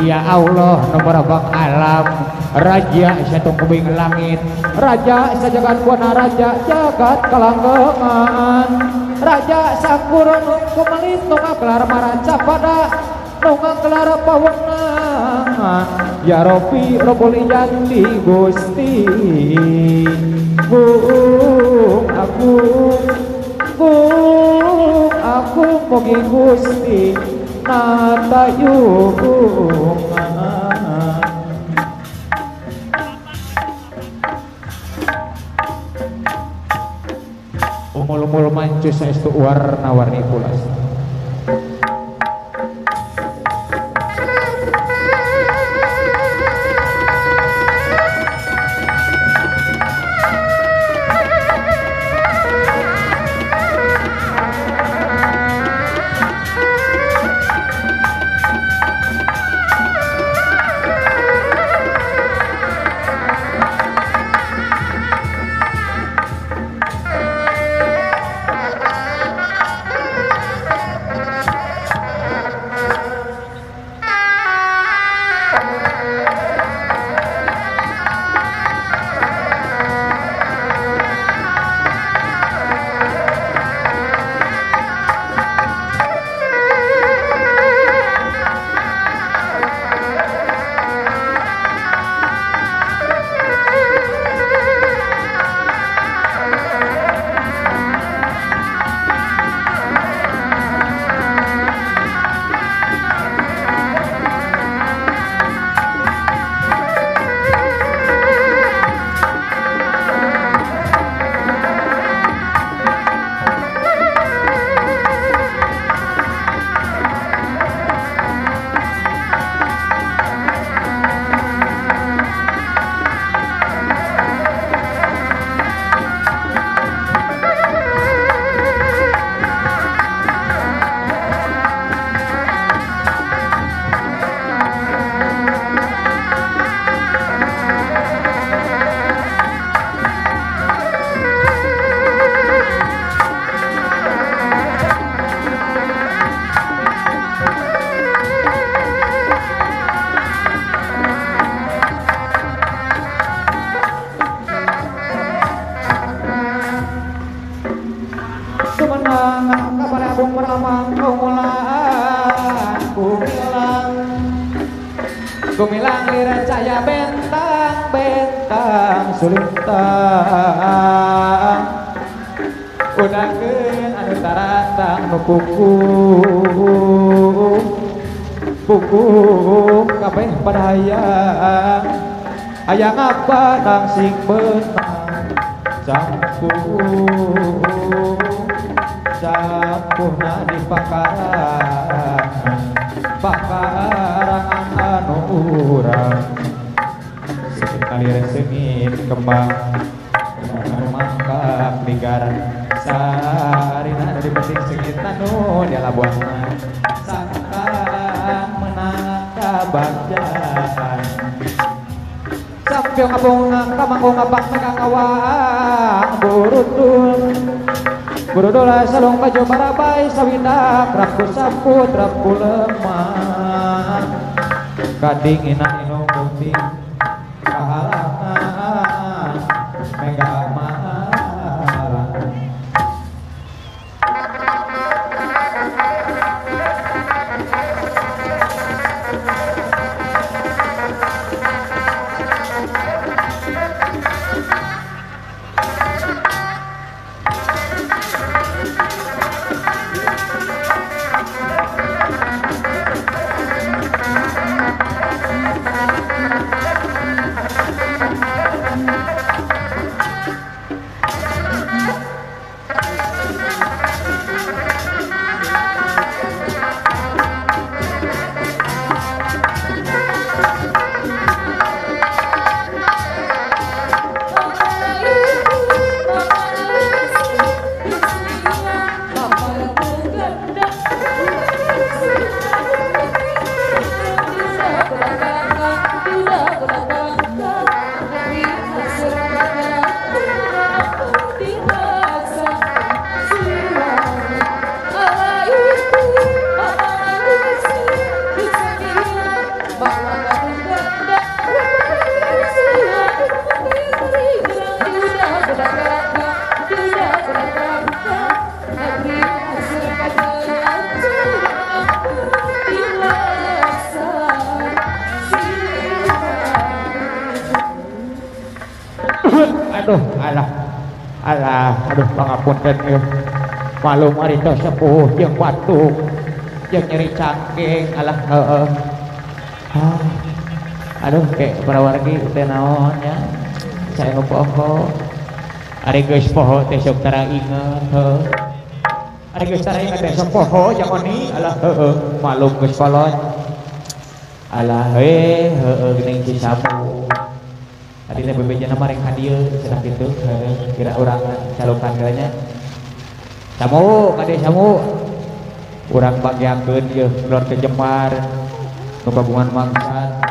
Ya Allah nomor bang alam Raja satu kubing langit Raja sajagat buana Raja jagat kelanggengan Raja sakur kumelit nunga kelar maraca pada nunga kelar pawenangan Ya Robi Robol Ijati Gusti aku mugi Gusti natayungan umul-umul mancus saestu warna-warni pulas Gumilang lira cahaya bentang-bentang sulintang udakeun anu taratang nu puku kabeh pada hayang apa nang sing beunang sampuhna di pakarangan anu urang sekali resengit kembang anu mangkak linggaran sarina dari penting sengit anu di labuana sangkang menaka bagjan sampiong abong kamangkong abak megangawang burudul salong baju barabai sawidak raku saput raku lemah kadingina inu putih kahalangan mega amalan aduh aduh pangapunten ieu malum ari teh sepuh jeung batuk jeung nyeri cangking heeh aduh kayak parawargi teh naon nya saya poho ari geus poho teh sok tara inget heuh ari geus tara inget teh sok poho jamoni heeh malum geus kolot heeh geuning si samu tadi teh bebejana mah rek ka dieu cenah kitu kira urang calokan nya samu ka dieu samu urang bagiakeun ieu Lor Kejemar nu kagungan mangsat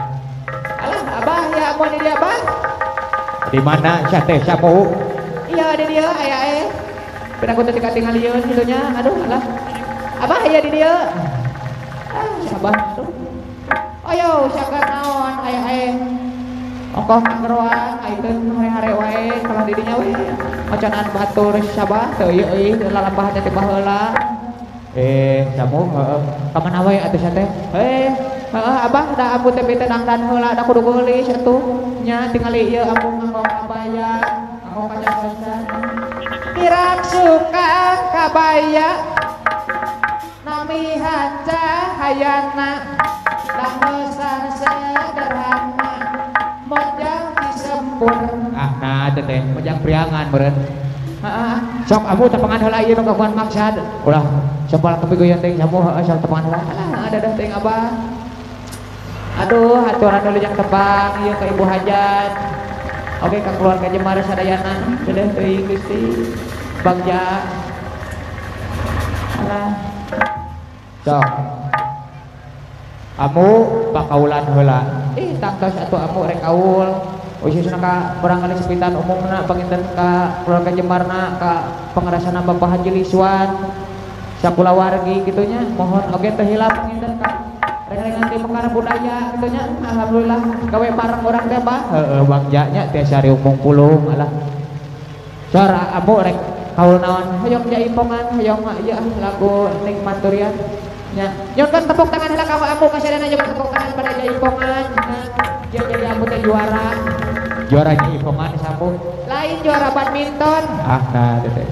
abah ya amun di dia abah di mana sia teh samu iya di dieu aya pina ku teh katingalieun kitu nya aduh abah aya di dieu abah tuh ayo siaga naon aya ongkoh nggeroan ayeuna hare-hare wae kalau di dinya we macanaan batur sabah teu ieu lalambah teh baheula samu ka mana wae atuh sia teh abah da ampun teh bete dangdan heula da kudu geulis atuh nya tingali ieu ampun nganggo kabaya nganggo kacasan kirang suka kabaya nami hanca hayana langgesan sederhana mojang disempur nah teh mojang priangan meureun sok amu tepangan heula ieu nu kagungan maksad ulah sepal kepigoyan teh samu sok tepangan heula ada dah teh abah aduh aturan dulu yang tebang ieu ka ibu hajat oke ka keluarga Jemar sadayana deuleuh teuing Gusti bagja sok amu pakaulan heula tangtos atuh amu rek kaul khususna ka barangkali sepitan umumna panginten ka keluarga Jemarna ka pangrasana Bapak Haji Liswan sakula wargi kitunya mohon oge teh hilap panginten ka rek nanti perkara budaya kitunya alhamdulillah gawe bareng urang teh bah bagja nya teh sari umum pulung sora amu rek kaul naon hoyong jaipongan hoyong ieu lagu ning Manturian nya nyon tepuk tangan heula ka amu kasadana jeung tepuk tangan pada jaipongan jadi amu teh juara jaipongan sampun lain juara badminton nah teh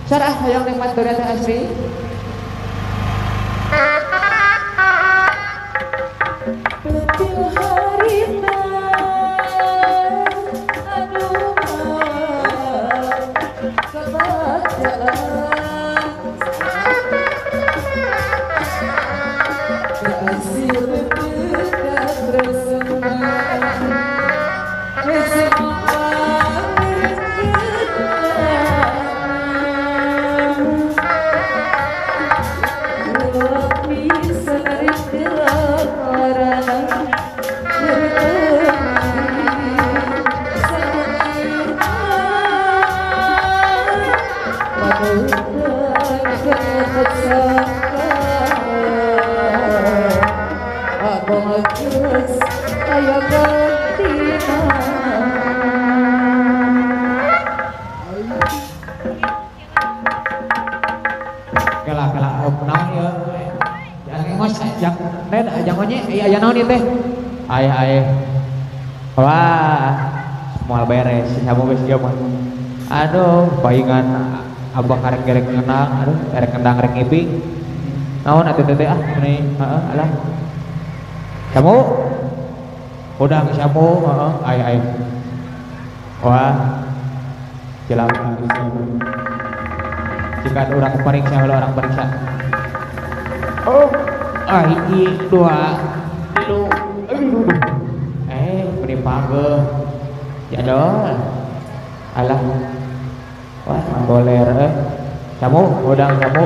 sarah hoyong ning Manturian teh asri betul harina aduh aya naon ieu teh aya wah moal beres samu geus ieu mah aduh paingan abah karek gerek ngenang aduh erek kendang rek ngiping naon atuh teh ini alah samu udang samu aya wah cilaka jika urang pariksa heula orang pariksa hiji dua tilu beri pangge jadol alah wah boler samu udang samu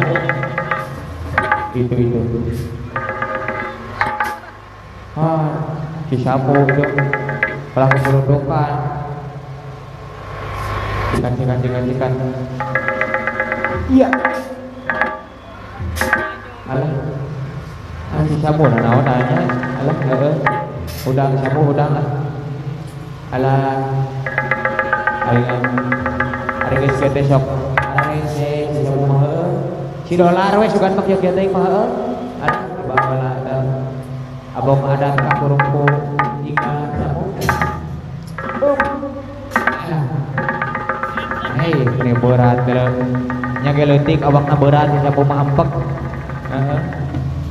itu si samu itu pelaku peludukan cikan iya alah si samu naon nanya alah udang samu udang alah ari geus kieu teh sok ari si samu mah si dolar we sugan mak kieu teh mah alah baheula abong adat ka kurungku jika samu ini berat nya ge leutik awakna berat bisa kumaha empek heeh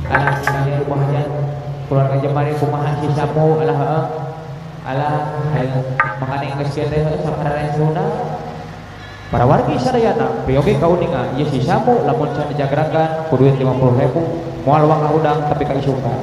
alah saya kumaha keluarga jemari kumaha si samu alah heeh alah mangane geus kieu teh sabarare sunah para wargi sadayana prioge kauningan ieu si samu lamun can dijagrakan ku duit 50.000 moal wang udang tapi ka isukan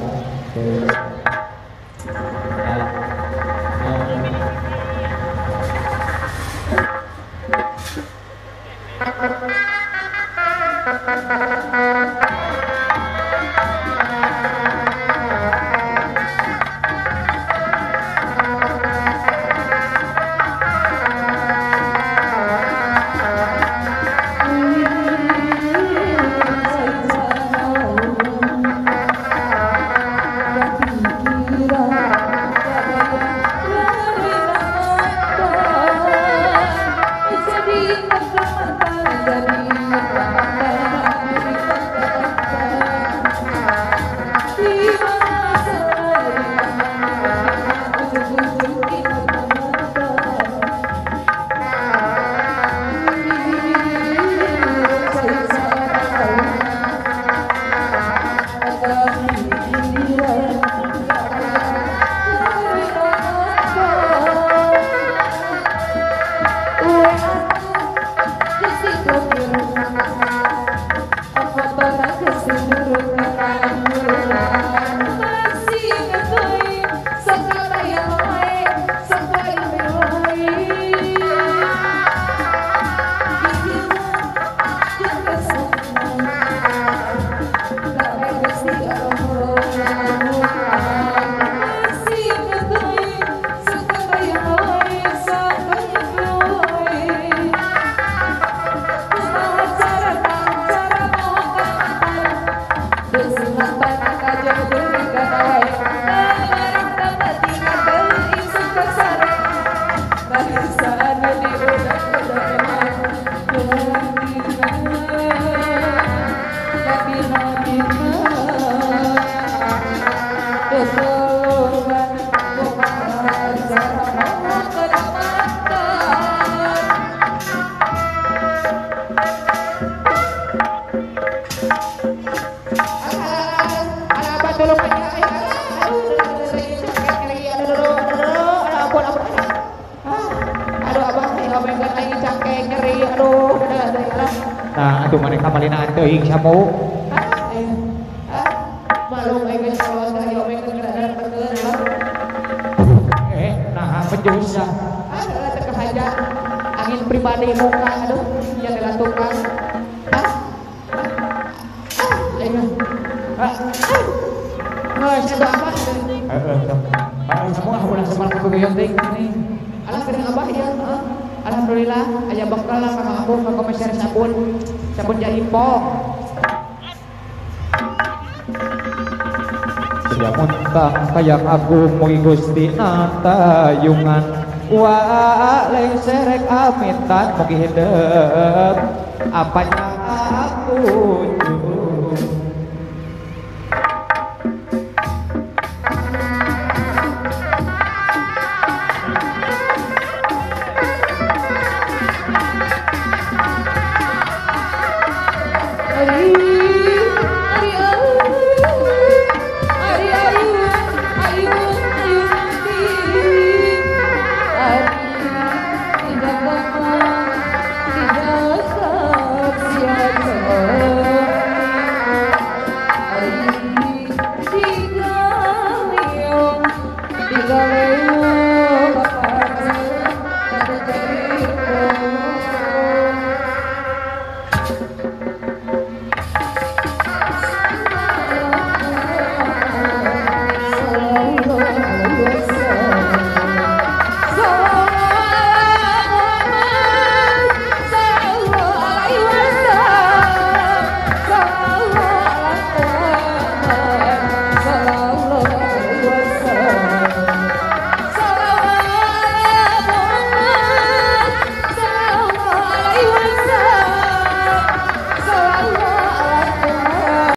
nah atuh maneh kamalinaan teuing samu malum aya geus salos dari omengkeun keadaan nah penjus ada teh kahaja angin pribadi muka aduh nya teh tukang saya apa? Semua udah semangat kegoyong ting. Alah kering abah ya. Alhamdulillah aya bekal lah ka aku ka komisaris sabun jadi pong. Sejamun tang kayak aku mugi Gusti natayungan wa leng serek amintan mugi hidup apanya aku